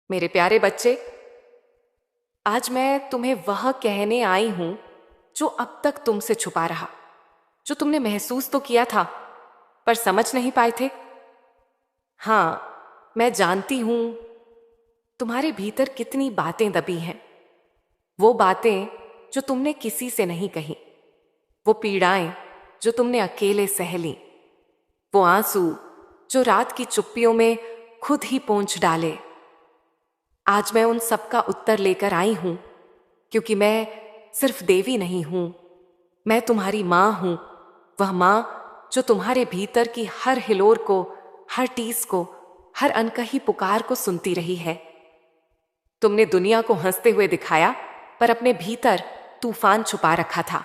मेरे प्यारे बच्चे, आज मैं तुम्हें वह कहने आई हूं जो अब तक तुमसे छुपा रहा, जो तुमने महसूस तो किया था पर समझ नहीं पाए थे। हां, मैं जानती हूं तुम्हारे भीतर कितनी बातें दबी हैं। वो बातें जो तुमने किसी से नहीं कही, वो पीड़ाएं जो तुमने अकेले सह ली, वो आंसू जो रात की चुप्पियों में खुद ही पोंछ डाले। आज मैं उन सब का उत्तर लेकर आई हूं, क्योंकि मैं सिर्फ देवी नहीं हूं, मैं तुम्हारी मां हूं। वह मां जो तुम्हारे भीतर की हर हिलोर को, हर टीस को, हर अनकही पुकार को सुनती रही है। तुमने दुनिया को हंसते हुए दिखाया, पर अपने भीतर तूफान छुपा रखा था।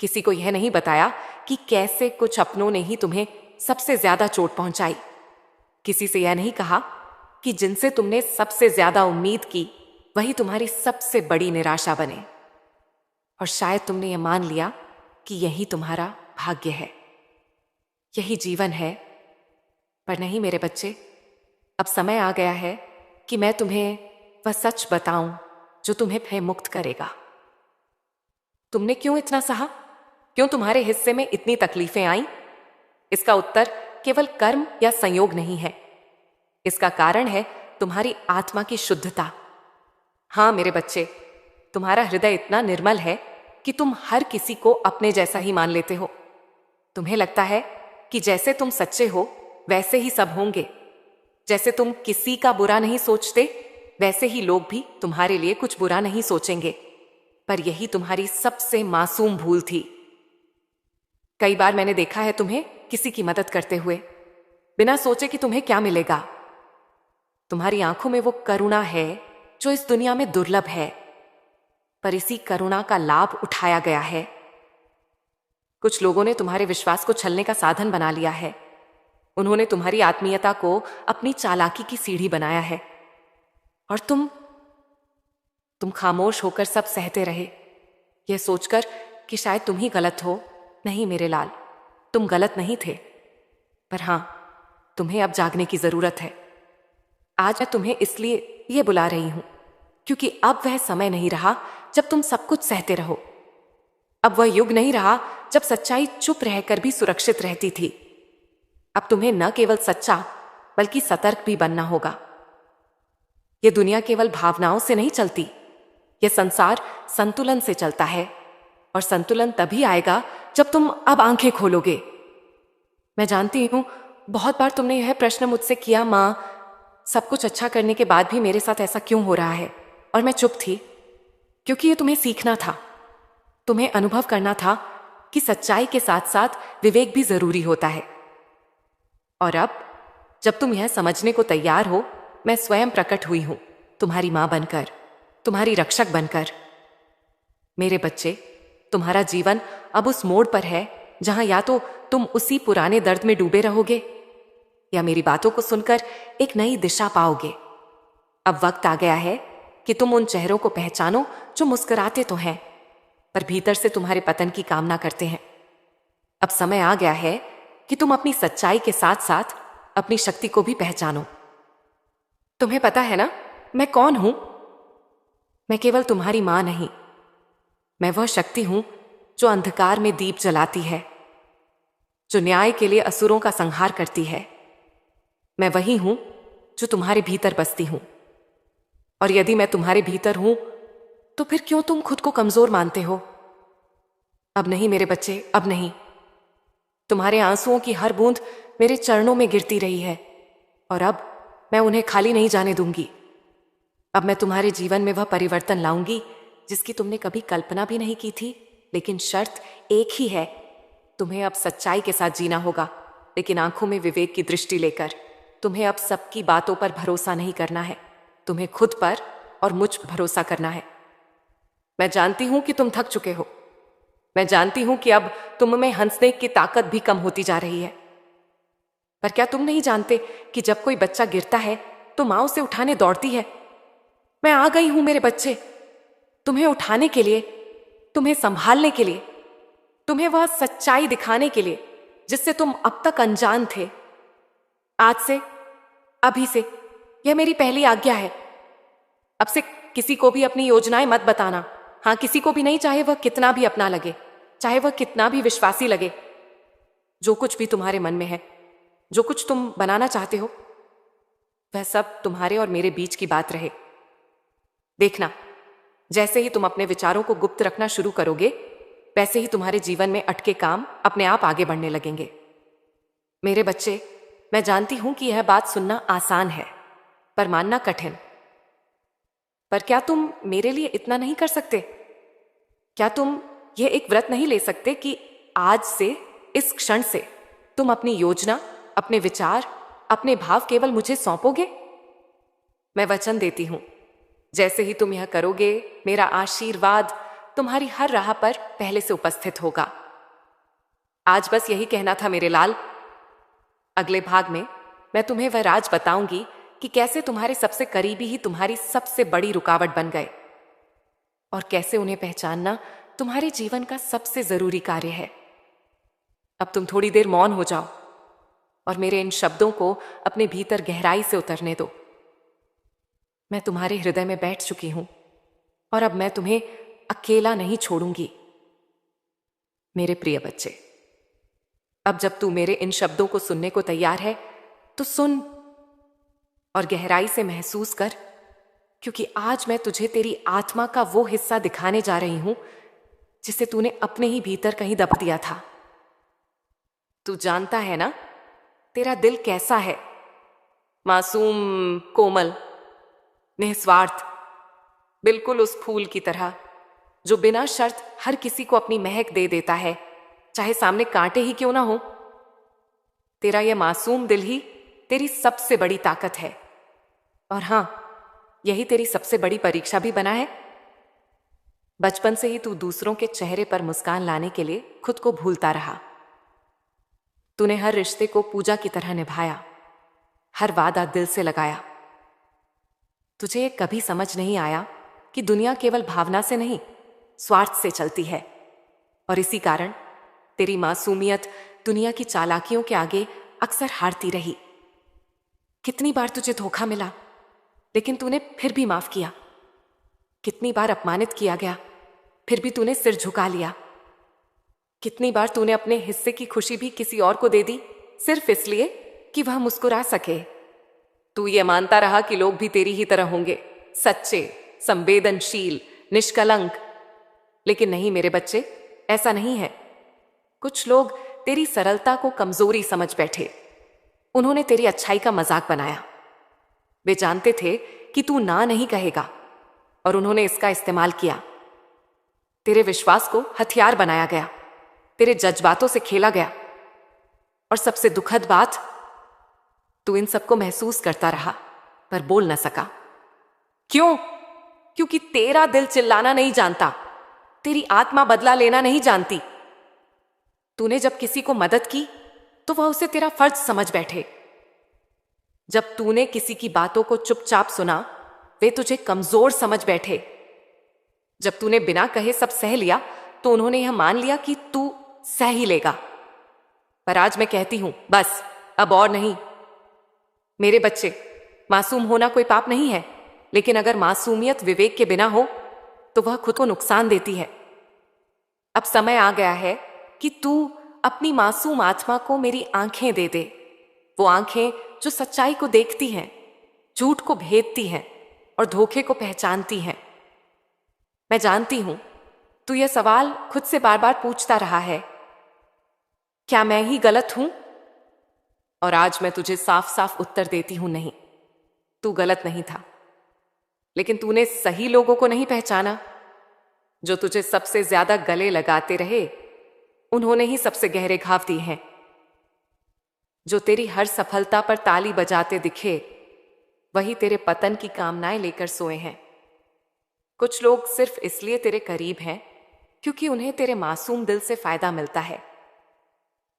किसी को यह नहीं बताया कि कैसे कुछ अपनों ने ही तुम्हें सबसे ज्यादा चोट पहुंचाई। किसी से यह नहीं कहा कि जिनसे तुमने सबसे ज्यादा उम्मीद की, वही तुम्हारी सबसे बड़ी निराशा बने। और शायद तुमने यह मान लिया कि यही तुम्हारा भाग्य है, यही जीवन है। पर नहीं मेरे बच्चे, अब समय आ गया है कि मैं तुम्हें वह सच बताऊं जो तुम्हें भय मुक्त करेगा। तुमने क्यों इतना सहा? क्यों तुम्हारे हिस्से में इतनी तकलीफें आईं? इसका उत्तर केवल कर्म या संयोग नहीं है। इसका कारण है तुम्हारी आत्मा की शुद्धता। हां मेरे बच्चे, तुम्हारा हृदय इतना निर्मल है कि तुम हर किसी को अपने जैसा ही मान लेते हो। तुम्हें लगता है कि जैसे तुम सच्चे हो वैसे ही सब होंगे। जैसे तुम किसी का बुरा नहीं सोचते, वैसे ही लोग भी तुम्हारे लिए कुछ बुरा नहीं सोचेंगे। पर यही तुम्हारी सबसे मासूम भूल थी। कई बार मैंने देखा है तुम्हें किसी की मदद करते हुए, बिना सोचे कि तुम्हें क्या मिलेगा। तुम्हारी आंखों में वो करुणा है जो इस दुनिया में दुर्लभ है, पर इसी करुणा का लाभ उठाया गया है। कुछ लोगों ने तुम्हारे विश्वास को छलने का साधन बना लिया है। उन्होंने तुम्हारी आत्मीयता को अपनी चालाकी की सीढ़ी बनाया है, और तुम खामोश होकर सब सहते रहे, यह सोचकर कि शायद तुम ही गलत हो। नहीं मेरे लाल, तुम गलत नहीं थे। पर हां, तुम्हें अब जागने की जरूरत है। आज मैं तुम्हें इसलिए यह बुला रही हूं क्योंकि अब वह समय नहीं रहा जब तुम सब कुछ सहते रहो। अब वह युग नहीं रहा जब सच्चाई चुप रहकर भी सुरक्षित रहती थी। अब तुम्हें न केवल सच्चा बल्कि सतर्क भी बनना होगा। यह दुनिया केवल भावनाओं से नहीं चलती, यह संसार संतुलन से चलता है, और संतुलन तभी आएगा जब तुम अब आंखें खोलोगे। मैं जानती हूं बहुत बार तुमने यह प्रश्न मुझसे किया, मां, सब कुछ अच्छा करने के बाद भी मेरे साथ ऐसा क्यों हो रहा है? और मैं चुप थी, क्योंकि यह तुम्हें सीखना था, तुम्हें अनुभव करना था कि सच्चाई के साथ साथ विवेक भी जरूरी होता है। और अब जब तुम यह समझने को तैयार हो, मैं स्वयं प्रकट हुई हूं, तुम्हारी मां बनकर, तुम्हारी रक्षक बनकर। मेरे बच्चे, तुम्हारा जीवन अब उस मोड़ पर है जहां या तो तुम उसी पुराने दर्द में डूबे रहोगे, या मेरी बातों को सुनकर एक नई दिशा पाओगे। अब वक्त आ गया है कि तुम उन चेहरों को पहचानो जो मुस्कुराते तो हैं, पर भीतर से तुम्हारे पतन की कामना करते हैं। अब समय आ गया है कि तुम अपनी सच्चाई के साथ साथ अपनी शक्ति को भी पहचानो। तुम्हें पता है ना मैं कौन हूं? मैं केवल तुम्हारी मां नहीं, मैं वह शक्ति हूं जो अंधकार में दीप जलाती है, जो न्याय के लिए असुरों का संहार करती है। मैं वही हूं जो तुम्हारे भीतर बसती हूं। और यदि मैं तुम्हारे भीतर हूं, तो फिर क्यों तुम खुद को कमजोर मानते हो? अब नहीं मेरे बच्चे, अब नहीं। तुम्हारे आंसुओं की हर बूंद मेरे चरणों में गिरती रही है, और अब मैं उन्हें खाली नहीं जाने दूंगी। अब मैं तुम्हारे जीवन में वह परिवर्तन लाऊंगी जिसकी तुमने कभी कल्पना भी नहीं की थी। लेकिन शर्त एक ही है, तुम्हें अब सच्चाई के साथ जीना होगा, लेकिन आंखों में विवेक की दृष्टि लेकर। तुम्हें अब सबकी बातों पर भरोसा नहीं करना है, तुम्हें खुद पर और मुझ पर भरोसा करना है। मैं जानती हूं कि तुम थक चुके हो, मैं जानती हूं कि अब तुम में हंसने की ताकत भी कम होती जा रही है। पर क्या तुम नहीं जानते कि जब कोई बच्चा गिरता है तो मां उसे उठाने दौड़ती है? मैं आ गई हूं मेरे बच्चे, तुम्हें उठाने के लिए, तुम्हें संभालने के लिए, तुम्हें वह सच्चाई दिखाने के लिए जिससे तुम अब तक अनजान थे। आज से, अभी से, यह मेरी पहली आज्ञा है। अब से किसी को भी अपनी योजनाएं मत बताना। हाँ, किसी को भी नहीं, चाहे वह कितना भी अपना लगे, चाहे वह कितना भी विश्वासी लगे। जो कुछ भी तुम्हारे मन में है, जो कुछ तुम बनाना चाहते हो, वह सब तुम्हारे और मेरे बीच की बात रहे। देखना, जैसे ही तुम अपने विचारों को गुप्त रखना शुरू करोगे, वैसे ही तुम्हारे जीवन में अटके काम अपने आप आगे बढ़ने लगेंगे। मेरे बच्चे, मैं जानती हूं कि यह बात सुनना आसान है, पर मानना कठिन। पर क्या तुम मेरे लिए इतना नहीं कर सकते? क्या तुम यह एक व्रत नहीं ले सकते कि आज से, इस क्षण से तुम अपनी योजना, अपने विचार, अपने भाव केवल मुझे सौंपोगे? मैं वचन देती हूं, जैसे ही तुम यह करोगे, मेरा आशीर्वाद तुम्हारी हर राह पर पहले से उपस्थित होगा। आज बस यही कहना था मेरे लाल। अगले भाग में मैं तुम्हें वह राज बताऊंगी कि कैसे तुम्हारे सबसे करीबी ही तुम्हारी सबसे बड़ी रुकावट बन गए, और कैसे उन्हें पहचानना तुम्हारे जीवन का सबसे जरूरी कार्य है। अब तुम थोड़ी देर मौन हो जाओ और मेरे इन शब्दों को अपने भीतर गहराई से उतरने दो। मैं तुम्हारे हृदय में बैठ चुकी हूं और अब मैं तुम्हें अकेला नहीं छोड़ूंगी। मेरे प्रिय बच्चे, अब जब तू मेरे इन शब्दों को सुनने को तैयार है, तो सुन और गहराई से महसूस कर, क्योंकि आज मैं तुझे तेरी आत्मा का वो हिस्सा दिखाने जा रही हूं जिसे तूने अपने ही भीतर कहीं दबा दिया था। तू जानता है ना, तेरा दिल कैसा है? मासूम, कोमल, निस्वार्थ, बिल्कुल उस फूल की तरह जो बिना शर्त हर किसी को अपनी महक दे देता है, चाहे सामने कांटे ही क्यों ना हो। तेरा यह मासूम दिल ही तेरी सबसे बड़ी ताकत है, और हां, यही तेरी सबसे बड़ी परीक्षा भी बना है। बचपन से ही तू दूसरों के चेहरे पर मुस्कान लाने के लिए खुद को भूलता रहा। तूने हर रिश्ते को पूजा की तरह निभाया, हर वादा दिल से लगाया। तुझे ये कभी समझ नहीं आया कि दुनिया केवल भावना से नहीं, स्वार्थ से चलती है, और इसी कारण तेरी मासूमियत दुनिया की चालाकियों के आगे अक्सर हारती रही। कितनी बार तुझे धोखा मिला, लेकिन तूने फिर भी माफ किया। कितनी बार अपमानित किया गया, फिर भी तूने सिर झुका लिया। कितनी बार तूने अपने हिस्से की खुशी भी किसी और को दे दी, सिर्फ इसलिए कि वह मुस्कुरा सके। तू ये मानता रहा कि लोग भी तेरी ही तरह होंगे, सच्चे, संवेदनशील, निष्कलंक। लेकिन नहीं मेरे बच्चे, ऐसा नहीं है। कुछ लोग तेरी सरलता को कमजोरी समझ बैठे। उन्होंने तेरी अच्छाई का मजाक बनाया। वे जानते थे कि तू ना नहीं कहेगा, और उन्होंने इसका इस्तेमाल किया। तेरे विश्वास को हथियार बनाया गया, तेरे जज्बातों से खेला गया, और सबसे दुखद बात, तू इन सबको महसूस करता रहा पर बोल न सका। क्यों? क्योंकि तेरा दिल चिल्लाना नहीं जानता, तेरी आत्मा बदला लेना नहीं जानती। तूने जब किसी को मदद की तो वह उसे तेरा फर्ज समझ बैठे। जब तूने किसी की बातों को चुपचाप सुना, वे तुझे कमजोर समझ बैठे। जब तूने बिना कहे सब सह लिया, तो उन्होंने यह मान लिया कि तू सह ही लेगा। पर आज मैं कहती हूं, बस अब और नहीं। मेरे बच्चे, मासूम होना कोई पाप नहीं है, लेकिन अगर मासूमियत विवेक के बिना हो तो वह खुद को नुकसान देती है। अब समय आ गया है कि तू अपनी मासूम आत्मा को मेरी आंखें दे दे। वो आंखें जो सच्चाई को देखती हैं, झूठ को भेदती हैं और धोखे को पहचानती हैं। मैं जानती हूं तू यह सवाल खुद से बार बार पूछता रहा है, क्या मैं ही गलत हूं? और आज मैं तुझे साफ साफ उत्तर देती हूं, नहीं, तू गलत नहीं था। लेकिन तूने सही लोगों को नहीं पहचाना। जो तुझे सबसे ज्यादा गले लगाते रहे, उन्होंने ही सबसे गहरे घाव दिए हैं। जो तेरी हर सफलता पर ताली बजाते दिखे, वही तेरे पतन की कामनाएं लेकर सोए हैं। कुछ लोग सिर्फ इसलिए तेरे करीब हैं क्योंकि उन्हें तेरे मासूम दिल से फायदा मिलता है।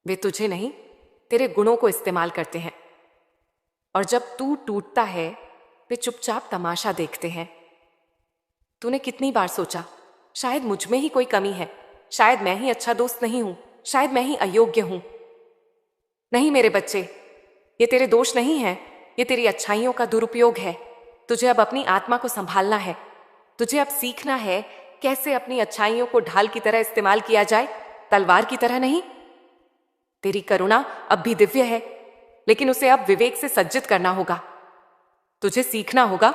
वे तुझे नहीं, तेरे गुणों को इस्तेमाल करते हैं, और जब तू टूटता है, वे चुपचाप तमाशा देखते हैं। तूने कितनी बार सोचा, शायद मुझ में ही कोई कमी है, शायद मैं ही अच्छा दोस्त नहीं हूं, शायद मैं ही अयोग्य हूं। नहीं मेरे बच्चे, ये तेरे दोष नहीं है, ये तेरी अच्छाइयों का दुरुपयोग है। तुझे अब अपनी आत्मा को संभालना है। तुझे अब सीखना है कैसे अपनी अच्छाइयों को ढाल की तरह इस्तेमाल किया जाए, तलवार की तरह नहीं। तेरी करुणा अब भी दिव्य है, लेकिन उसे अब विवेक से सज्जित करना होगा। तुझे सीखना होगा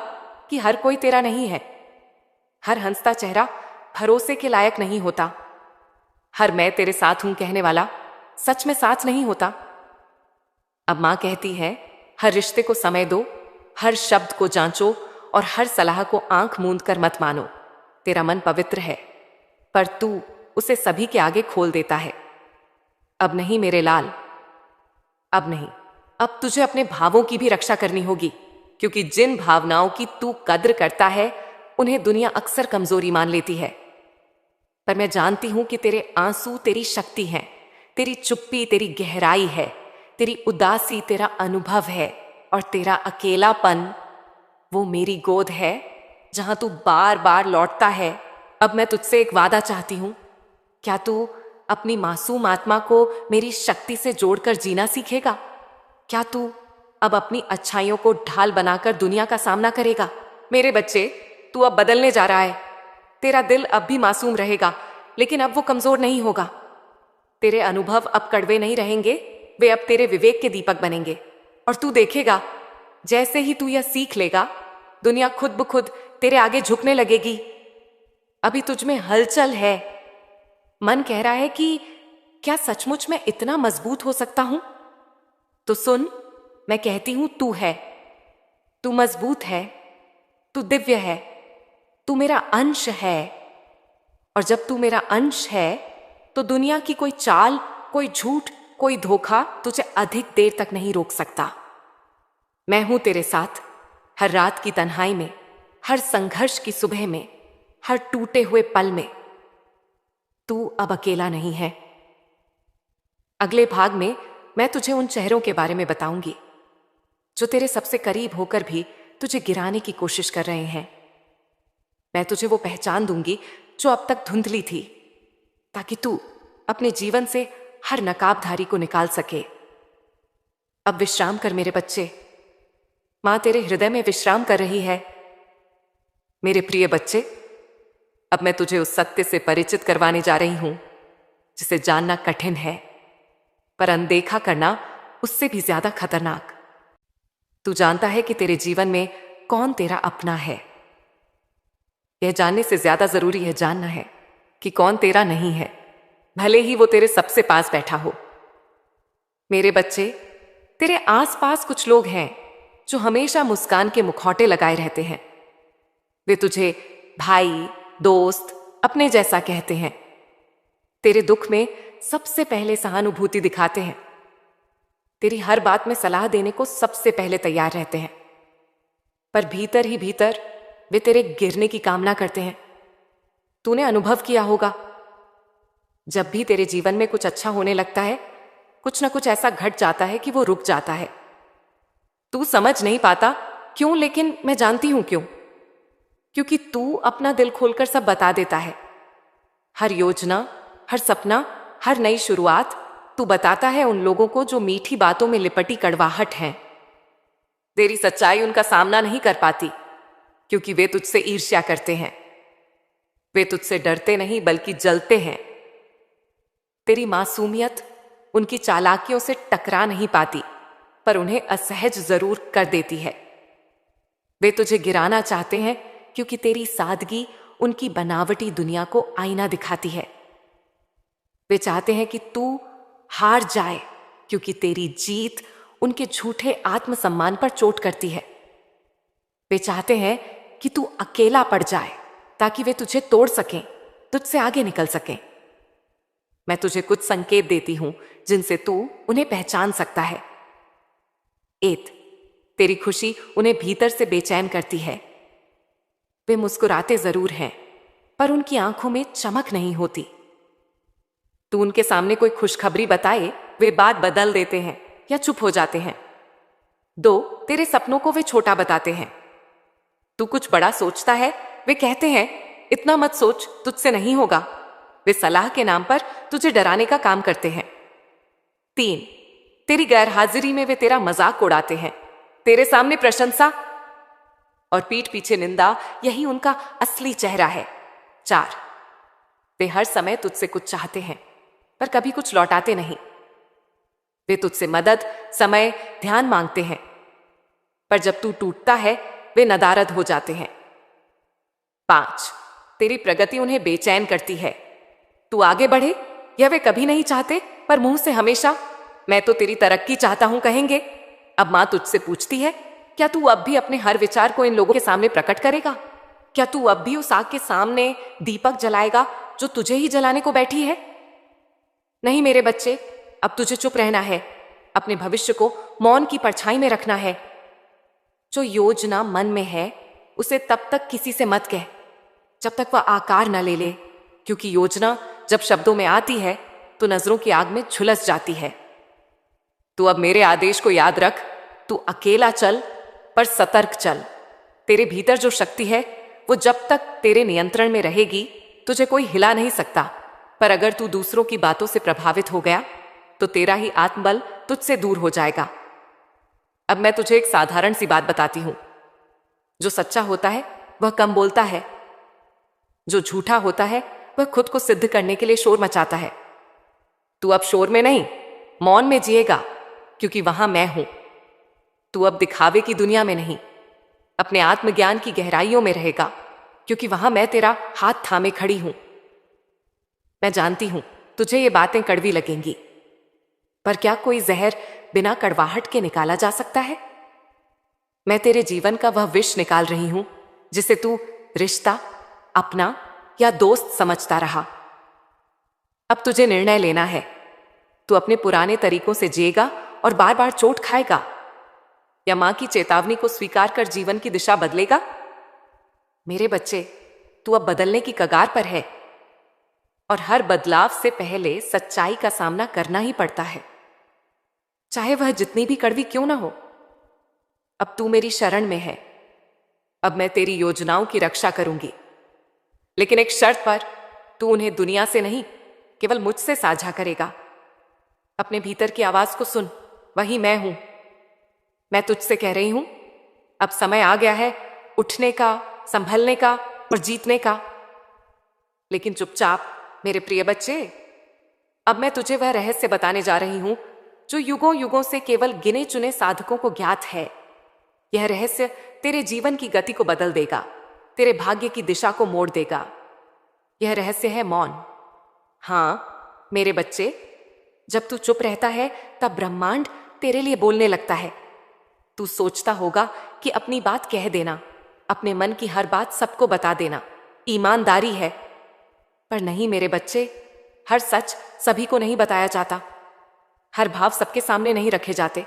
कि हर कोई तेरा नहीं है। हर हंसता चेहरा भरोसे के लायक नहीं होता। हर मैं तेरे साथ हूं कहने वाला सच में साथ नहीं होता। अब मां कहती है, हर रिश्ते को समय दो, हर शब्द को जांचो और हर सलाह को आंख मूंद कर मत मानो। तेरा मन पवित्र है, पर तू उसे सभी के आगे खोल देता है। अब नहीं मेरे लाल, अब नहीं। अब तुझे अपने भावों की भी रक्षा करनी होगी, क्योंकि जिन भावनाओं की तू कद्र करता है उन्हें दुनिया अक्सर कमजोरी मान लेती है। पर मैं जानती हूं कि तेरे आंसू तेरी शक्ति हैं, तेरी चुप्पी तेरी गहराई है, तेरी उदासी तेरा अनुभव है, और तेरा अकेलापन वो मेरी गोद है जहां तू बार बार लौटता है। अब मैं तुझसे एक वादा चाहती हूं, क्या तू अपनी मासूम आत्मा को मेरी शक्ति से जोड़कर जीना सीखेगा? क्या तू अब अपनी अच्छाइयों को ढाल बनाकर दुनिया का सामना करेगा? मेरे बच्चे, तू अब बदलने जा रहा है। तेरा दिल अब भी मासूम रहेगा, लेकिन अब वो कमजोर नहीं होगा। तेरे अनुभव अब कड़वे नहीं रहेंगे, वे अब तेरे विवेक के दीपक बनेंगे। और तू देखेगा, जैसे ही तू यह सीख लेगा, दुनिया खुद ब खुद तेरे आगे झुकने लगेगी। अभी तुझ में हलचल है। मन कह रहा है कि क्या सचमुच मैं इतना मजबूत हो सकता हूं? तो सुन, मैं कहती हूं, तू है, तू मजबूत है, तू दिव्य है, तू मेरा अंश है। और जब तू मेरा अंश है तो दुनिया की कोई चाल, कोई झूठ, कोई धोखा तुझे अधिक देर तक नहीं रोक सकता। मैं हूं तेरे साथ, हर रात की तन्हाई में, हर संघर्ष की सुबह में, हर टूटे हुए पल में। तू अब अकेला नहीं है। अगले भाग में मैं तुझे उन चेहरों के बारे में बताऊंगी जो तेरे सबसे करीब होकर भी तुझे गिराने की कोशिश कर रहे हैं। मैं तुझे वो पहचान दूंगी जो अब तक धुंधली थी, ताकि तू अपने जीवन से हर नकाबधारी को निकाल सके। अब विश्राम कर मेरे बच्चे, मां तेरे हृदय में विश्राम कर रही है। मेरे प्रिय बच्चे, अब मैं तुझे उस सत्य से परिचित करवाने जा रही हूं जिसे जानना कठिन है, पर अनदेखा करना उससे भी ज्यादा खतरनाक। तू जानता है कि तेरे जीवन में कौन तेरा अपना है। यह जानने से ज्यादा जरूरी है जानना है कि कौन तेरा नहीं है, भले ही वो तेरे सबसे पास बैठा हो। मेरे बच्चे, तेरे आसपास कुछ लोग हैं जो हमेशा मुस्कान के मुखौटे लगाए रहते हैं। वे तुझे भाई, दोस्त, अपने जैसा कहते हैं। तेरे दुख में सबसे पहले सहानुभूति दिखाते हैं। तेरी हर बात में सलाह देने को सबसे पहले तैयार रहते हैं। पर भीतर ही भीतर वे तेरे गिरने की कामना करते हैं। तूने अनुभव किया होगा, जब भी तेरे जीवन में कुछ अच्छा होने लगता है, कुछ ना कुछ ऐसा घट जाता है कि वो रुक जाता है। तू समझ नहीं पाता क्यों, लेकिन मैं जानती हूं क्यों। क्योंकि तू अपना दिल खोलकर सब बता देता है। हर योजना, हर सपना, हर नई शुरुआत तू बताता है उन लोगों को जो मीठी बातों में लिपटी कड़वाहट हैं। तेरी सच्चाई उनका सामना नहीं कर पाती, क्योंकि वे तुझसे ईर्ष्या करते हैं। वे तुझसे डरते नहीं बल्कि जलते हैं। तेरी मासूमियत उनकी चालाकियों से टकरा नहीं पाती, पर उन्हें असहज जरूर कर देती है। वे तुझे गिराना चाहते हैं क्योंकि तेरी सादगी उनकी बनावटी दुनिया को आईना दिखाती है। वे चाहते हैं कि तू हार जाए, क्योंकि तेरी जीत उनके झूठे आत्मसम्मान पर चोट करती है। वे चाहते हैं कि तू अकेला पड़ जाए, ताकि वे तुझे तोड़ सकें, तुझसे आगे निकल सकें। मैं तुझे कुछ संकेत देती हूं जिनसे तू उन्हें पहचान सकता है। एत, तेरी खुशी उन्हें भीतर से बेचैन करती है। वे मुस्कुराते जरूर हैं, पर उनकी आंखों में चमक नहीं होती। तू उनके सामने कोई खुशखबरी बताए, वे बात बदल देते हैं या चुप हो जाते हैं। 2, तेरे सपनों को वे छोटा बताते हैं। तू कुछ बड़ा सोचता है, वे कहते हैं इतना मत सोच, तुझसे नहीं होगा। वे सलाह के नाम पर तुझे डराने का काम करते हैं। 3, तेरी गैरहाजिरी में वे तेरा मजाक उड़ाते हैं, तेरे सामने प्रशंसा और पीठ पीछे निंदा यही उनका असली चेहरा है। 4, वे हर समय तुझसे कुछ चाहते हैं पर कभी कुछ लौटाते नहीं। वे तुझसे मदद, समय, ध्यान मांगते हैं, पर जब तू टूटता है वे नदारद हो जाते हैं। 5, तेरी प्रगति उन्हें बेचैन करती है। तू आगे बढ़े यह वे कभी नहीं चाहते, पर मुंह से हमेशा मैं तो तेरी तरक्की चाहता हूं कहेंगे। अब मां तुझसे पूछती है, क्या तू अब भी अपने हर विचार को इन लोगों के सामने प्रकट करेगा? क्या तू अब भी उस आग के सामने दीपक जलाएगा जो तुझे ही जलाने को बैठी है? नहीं मेरे बच्चे, अब तुझे चुप रहना है, अपने भविष्य को मौन की परछाई में रखना है। जो योजना मन में है उसे तब तक किसी से मत कह जब तक वह आकार न ले ले, क्योंकि योजना जब शब्दों में आती है तो नजरों की आग में झुलस जाती है। तू अब मेरे आदेश को याद रख, तू अकेला चल पर सतर्क चल। तेरे भीतर जो शक्ति है वो जब तक तेरे नियंत्रण में रहेगी तुझे कोई हिला नहीं सकता, पर अगर तू दूसरों की बातों से प्रभावित हो गया तो तेरा ही आत्मबल तुझसे दूर हो जाएगा। अब मैं तुझे एक साधारण सी बात बताती हूं। जो सच्चा होता है वह कम बोलता है, जो झूठा होता है वह खुद को सिद्ध करने के लिए शोर मचाता है। तू अब शोर में नहीं, मौन में जिएगा, क्योंकि वहां मैं हूं। तू अब दिखावे की दुनिया में नहीं, अपने आत्मज्ञान की गहराइयों में रहेगा, क्योंकि वहां मैं तेरा हाथ थामे खड़ी हूं। मैं जानती हूं तुझे ये बातें कड़वी लगेंगी, पर क्या कोई जहर बिना कड़वाहट के निकाला जा सकता है? मैं तेरे जीवन का वह विष निकाल रही हूं जिसे तू रिश्ता, अपना या दोस्त समझता रहा। अब तुझे निर्णय लेना है। तू अपने पुराने तरीकों से जिएगा और बार बार चोट खाएगा, या मां की चेतावनी को स्वीकार कर जीवन की दिशा बदलेगा? मेरे बच्चे, तू अब बदलने की कगार पर है, और हर बदलाव से पहले सच्चाई का सामना करना ही पड़ता है, चाहे वह जितनी भी कड़वी क्यों ना हो। अब तू मेरी शरण में है। अब मैं तेरी योजनाओं की रक्षा करूंगी, लेकिन एक शर्त पर। तू उन्हें दुनिया से नहीं, केवल मुझसे साझा करेगा। अपने भीतर की आवाज को सुन, वही मैं हूं। मैं तुझसे कह रही हूं, अब समय आ गया है उठने का, संभलने का और जीतने का। लेकिन चुपचाप मेरे प्रिय बच्चे, अब मैं तुझे वह रहस्य बताने जा रही हूं जो युगों युगों से केवल गिने चुने साधकों को ज्ञात है। यह रहस्य तेरे जीवन की गति को बदल देगा, तेरे भाग्य की दिशा को मोड़ देगा। यह रहस्य है मौन। हां मेरे बच्चे, जब तू चुप रहता है तब ब्रह्मांड तेरे लिए बोलने लगता है। तू सोचता होगा कि अपनी बात कह देना, अपने मन की हर बात सबको बता देना ईमानदारी है, पर नहीं मेरे बच्चे, हर सच सभी को नहीं बताया जाता, हर भाव सबके सामने नहीं रखे जाते,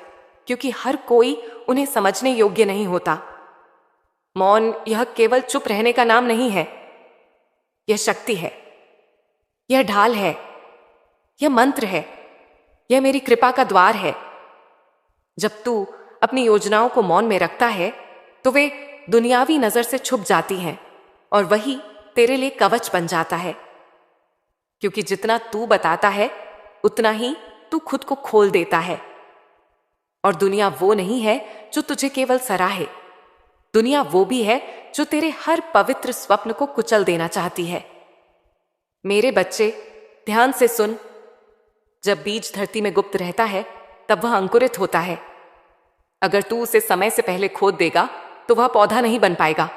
क्योंकि हर कोई उन्हें समझने योग्य नहीं होता। मौन यह केवल चुप रहने का नाम नहीं है, यह शक्ति है, यह ढाल है, यह मंत्र है, यह मेरी कृपा का द्वार है। जब तू अपनी योजनाओं को मौन में रखता है तो वे दुनियावी नजर से छुप जाती हैं और वही तेरे लिए कवच बन जाता है, क्योंकि जितना तू बताता है उतना ही तू खुद को खोल देता है। और दुनिया वो नहीं है जो तुझे केवल सराहे, दुनिया वो भी है जो तेरे हर पवित्र स्वप्न को कुचल देना चाहती है। मेरे बच्चे, ध्यान से सुन। जब बीज धरती में गुप्त रहता है तब वह अंकुरित होता है। अगर तू उसे समय से पहले खोद देगा तो वह पौधा नहीं बन पाएगा।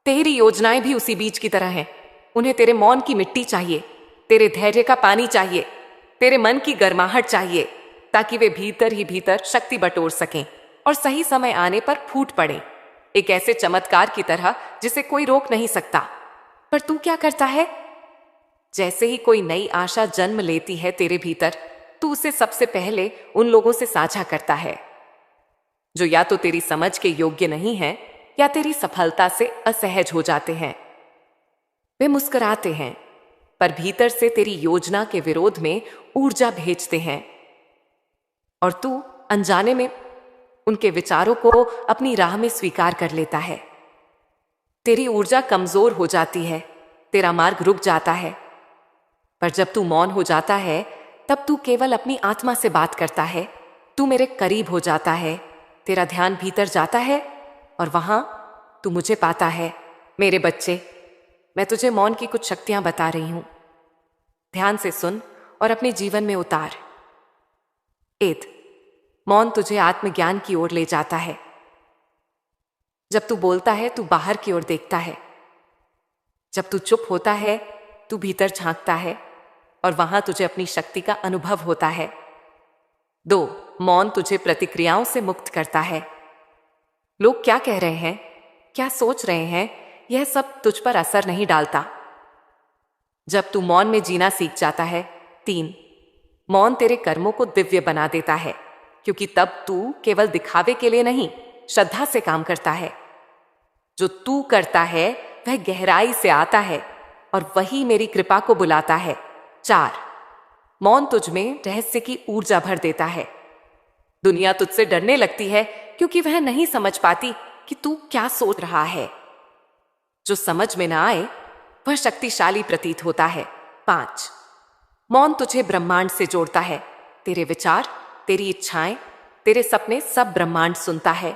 तेरी योजनाएं भी उसी बीज की तरह हैं। उन्हें तेरे मौन की मिट्टी चाहिए, तेरे धैर्य का पानी चाहिए, तेरे मन की गर्माहट चाहिए, ताकि वे भीतर ही भीतर शक्ति बटोर सकें और सही समय आने पर फूट पड़े, एक ऐसे चमत्कार की तरह जिसे कोई रोक नहीं सकता। पर तू क्या करता है? जैसे ही कोई नई आशा जन्म लेती है तेरे भीतर, तू उसे सबसे पहले उन लोगों से साझा करता है जो या तो तेरी समझ के योग्य नहीं है या तेरी सफलता से असहज हो जाते हैं। वे मुस्कुराते हैं पर भीतर से तेरी योजना के विरोध में ऊर्जा भेजते हैं, और तू अनजाने में उनके विचारों को अपनी राह में स्वीकार कर लेता है। तेरी ऊर्जा कमजोर हो जाती है, तेरा मार्ग रुक जाता है। पर जब तू मौन हो जाता है तब तू केवल अपनी आत्मा से बात करता है। तू मेरे करीब हो जाता है, तेरा ध्यान भीतर जाता है और वहां तू मुझे पाता है। मेरे बच्चे, मैं तुझे मौन की कुछ शक्तियां बता रही हूं। ध्यान से सुन और अपने जीवन में उतार। एत, मौन तुझे आत्मज्ञान की ओर ले जाता है। जब तू बोलता है तू बाहर की ओर देखता है। जब तू चुप होता है तू भीतर झांकता है और वहां तुझे अपनी शक्ति का अनुभव होता है। 2, मौन तुझे प्रतिक्रियाओं से मुक्त करता है। लोग क्या कह रहे हैं, क्या सोच रहे हैं, यह सब तुझ पर असर नहीं डालता जब तू मौन में जीना सीख जाता है। 3, मौन तेरे कर्मों को दिव्य बना देता है, क्योंकि तब तू केवल दिखावे के लिए नहीं, श्रद्धा से काम करता है। जो तू करता है वह गहराई से आता है और वही मेरी कृपा को बुलाता है। 4, मौन तुझ में रहस्य की ऊर्जा भर देता है। दुनिया तुझसे डरने लगती है क्योंकि वह नहीं समझ पाती कि तू क्या सोच रहा है। जो समझ में ना आए वह शक्तिशाली प्रतीत होता है। 5, मौन तुझे ब्रह्मांड से जोड़ता है। तेरे विचार, तेरी इच्छाएं, तेरे सपने सब ब्रह्मांड सुनता है।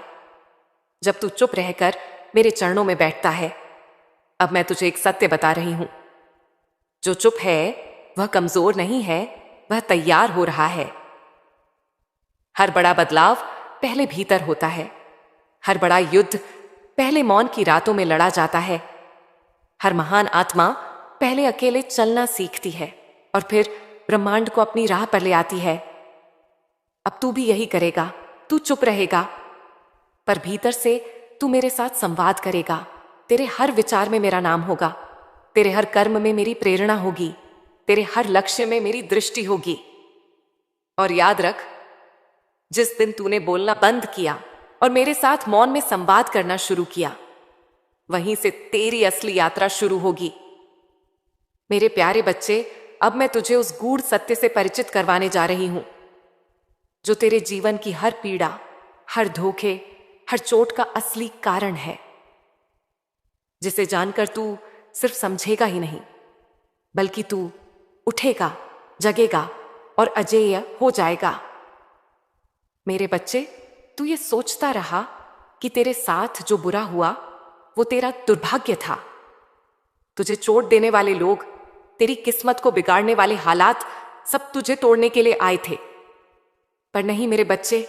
जब तू चुप रहकर मेरे चरणों में बैठता है। अब मैं तुझे एक सत्य बता रही हूं। जो चुप है वह कमजोर नहीं है, वह तैयार हो रहा है। हर बड़ा बदलाव पहले भीतर होता है। हर बड़ा युद्ध पहले मौन की रातों में लड़ा जाता है। हर महान आत्मा पहले अकेले चलना सीखती है और फिर ब्रह्मांड को अपनी राह पर ले आती है। अब तू भी यही करेगा। तू चुप रहेगा, पर भीतर से तू मेरे साथ संवाद करेगा। तेरे हर विचार में मेरा नाम होगा। तेरे हर कर्म में मेरी प्रेरणा होगी। तेरे हर लक्ष्य में मेरी दृष्टि होगी। और याद रख, जिस दिन तूने बोलना बंद किया और मेरे साथ मौन में संवाद करना शुरू किया, वहीं से तेरी असली यात्रा शुरू होगी। मेरे प्यारे बच्चे, अब मैं तुझे उस गूढ़ सत्य से परिचित करवाने जा रही हूं जो तेरे जीवन की हर पीड़ा, हर धोखे, हर चोट का असली कारण है, जिसे जानकर तू सिर्फ समझेगा ही नहीं, बल्कि तू उठेगा, जगेगा और अजेय हो जाएगा। मेरे बच्चे, तू ये सोचता रहा कि तेरे साथ जो बुरा हुआ वो तेरा दुर्भाग्य था। तुझे चोट देने वाले लोग, तेरी किस्मत को बिगाड़ने वाले हालात सब तुझे तोड़ने के लिए आए थे। पर नहीं मेरे बच्चे,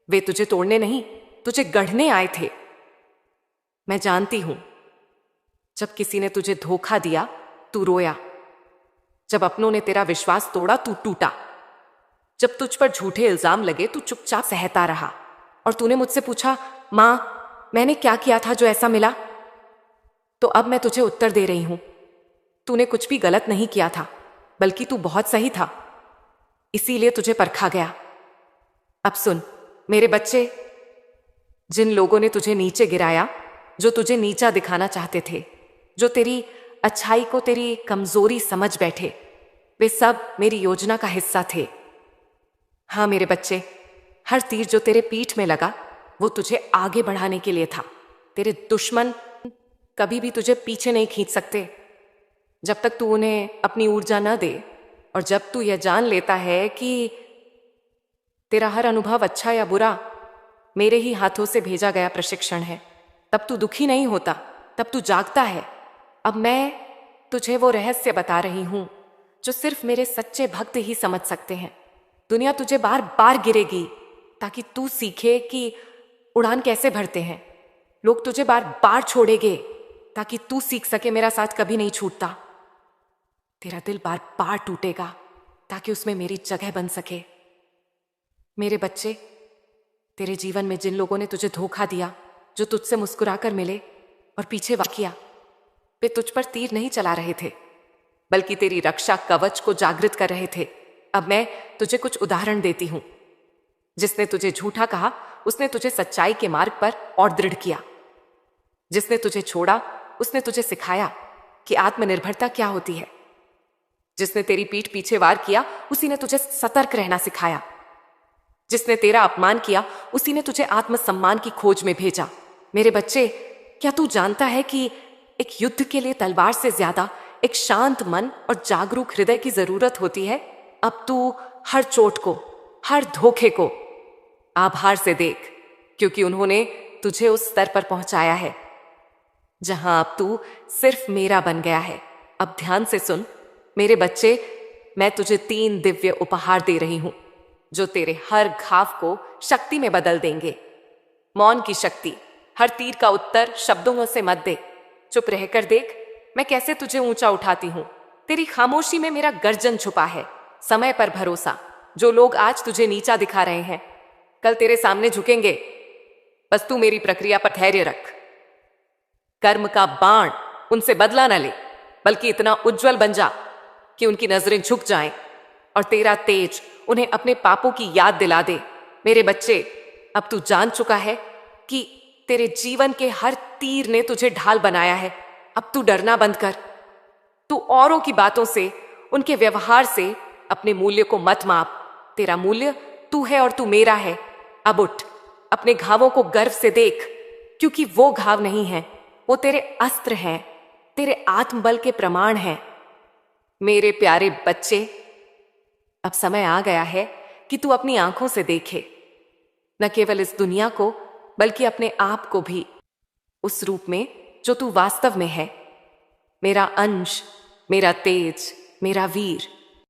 वे तुझे तोड़ने नहीं, तुझे गढ़ने आए थे। मैं जानती हूं, जब किसी ने तुझे धोखा दिया तू रोया। जब अपनों ने तेरा विश्वास तोड़ा तू टूटा। जब तुझ पर झूठे इल्जाम लगे तू चुपचाप सहता रहा और तूने मुझसे पूछा, मां, मैंने क्या किया था जो ऐसा मिला? तो अब मैं तुझे उत्तर दे रही हूं, तूने कुछ भी गलत नहीं किया था, बल्कि तू बहुत सही था। इसीलिए तुझे परखा गया। अब सुन मेरे बच्चे, जिन लोगों ने तुझे नीचे गिराया, जो तुझे नीचा दिखाना चाहते थे, जो तेरी अच्छाई को तेरी कमजोरी समझ बैठे, वे सब मेरी योजना का हिस्सा थे। हाँ मेरे बच्चे, हर तीर जो तेरे पीठ में लगा वो तुझे आगे बढ़ाने के लिए था। तेरे दुश्मन कभी भी तुझे पीछे नहीं खींच सकते जब तक तू उन्हें अपनी ऊर्जा न दे। और जब तू यह जान लेता है कि तेरा हर अनुभव अच्छा या बुरा मेरे ही हाथों से भेजा गया प्रशिक्षण है, तब तू दुखी नहीं होता, तब तू जागता है। अब मैं तुझे वो रहस्य बता रही हूं जो सिर्फ मेरे सच्चे भक्त ही समझ सकते हैं। दुनिया तुझे बार बार गिरेगी ताकि तू सीखे कि उड़ान कैसे भरते हैं। लोग तुझे बार बार छोड़ेंगे ताकि तू सीख सके मेरा साथ कभी नहीं छूटता। तेरा दिल बार बार टूटेगा ताकि उसमें मेरी जगह बन सके। मेरे बच्चे, तेरे जीवन में जिन लोगों ने तुझे धोखा दिया, जो तुझसे मुस्कुराकर मिले और पीछे वार किया, वे तुझ पर तीर नहीं चला रहे थे, बल्कि तेरी रक्षा कवच को जागृत कर रहे थे। अब मैं तुझे कुछ उदाहरण देती हूं। जिसने तुझे झूठा कहा उसने तुझे सच्चाई के मार्ग पर और दृढ़ किया। जिसने तुझे छोड़ा उसने तुझे सिखाया कि आत्मनिर्भरता क्या होती है। जिसने तेरी पीठ पीछे वार किया उसी ने तुझे सतर्क रहना सिखाया। जिसने तेरा अपमान किया उसी ने तुझे आत्मसम्मान की खोज में भेजा। मेरे बच्चे, क्या तू जानता है कि एक युद्ध के लिए तलवार से ज्यादा एक शांत मन और जागरूक हृदय की जरूरत होती है? अब तू हर चोट को, हर धोखे को आभार से देख, क्योंकि उन्होंने तुझे उस स्तर पर पहुंचाया है जहां अब तू सिर्फ मेरा बन गया है। अब ध्यान से सुन मेरे बच्चे, मैं तुझे 3 दिव्य उपहार दे रही हूं जो तेरे हर घाव को शक्ति में बदल देंगे। मौन की शक्ति। हर तीर का उत्तर शब्दों से मत दे, चुप रहकर देख मैं कैसे तुझे ऊंचा उठाती हूं। तेरी खामोशी में मेरा गर्जन छुपा है। समय पर भरोसा। जो लोग आज तुझे नीचा दिखा रहे हैं कल तेरे सामने झुकेंगे। बस तू मेरी प्रक्रिया पर धैर्य रख। कर्म का बाण उनसे बदला न ले, बल्कि इतना उज्जवल बन जा कि उनकी नजरें झुक जाएं और तेरा तेज उन्हें अपने पापों की याद दिला दे। मेरे बच्चे, अब तू जान चुका है कि तेरे जीवन के हर तीर ने तुझे ढाल बनाया है। अब तू डरना बंद कर। तू औरों की बातों से, उनके व्यवहार से अपने मूल्य को मत माप। तेरा मूल्य तू है और तू मेरा है। अब उठ, अपने घावों को गर्व से देख, क्योंकि वो घाव नहीं है, वो तेरे अस्त्र हैं, तेरे आत्मबल के प्रमाण हैं। मेरे प्यारे बच्चे, अब समय आ गया है कि तू अपनी आंखों से देखे, न केवल इस दुनिया को बल्कि अपने आप को भी उस रूप में जो तू वास्तव में है। मेरा अंश, मेरा तेज, मेरा वीर।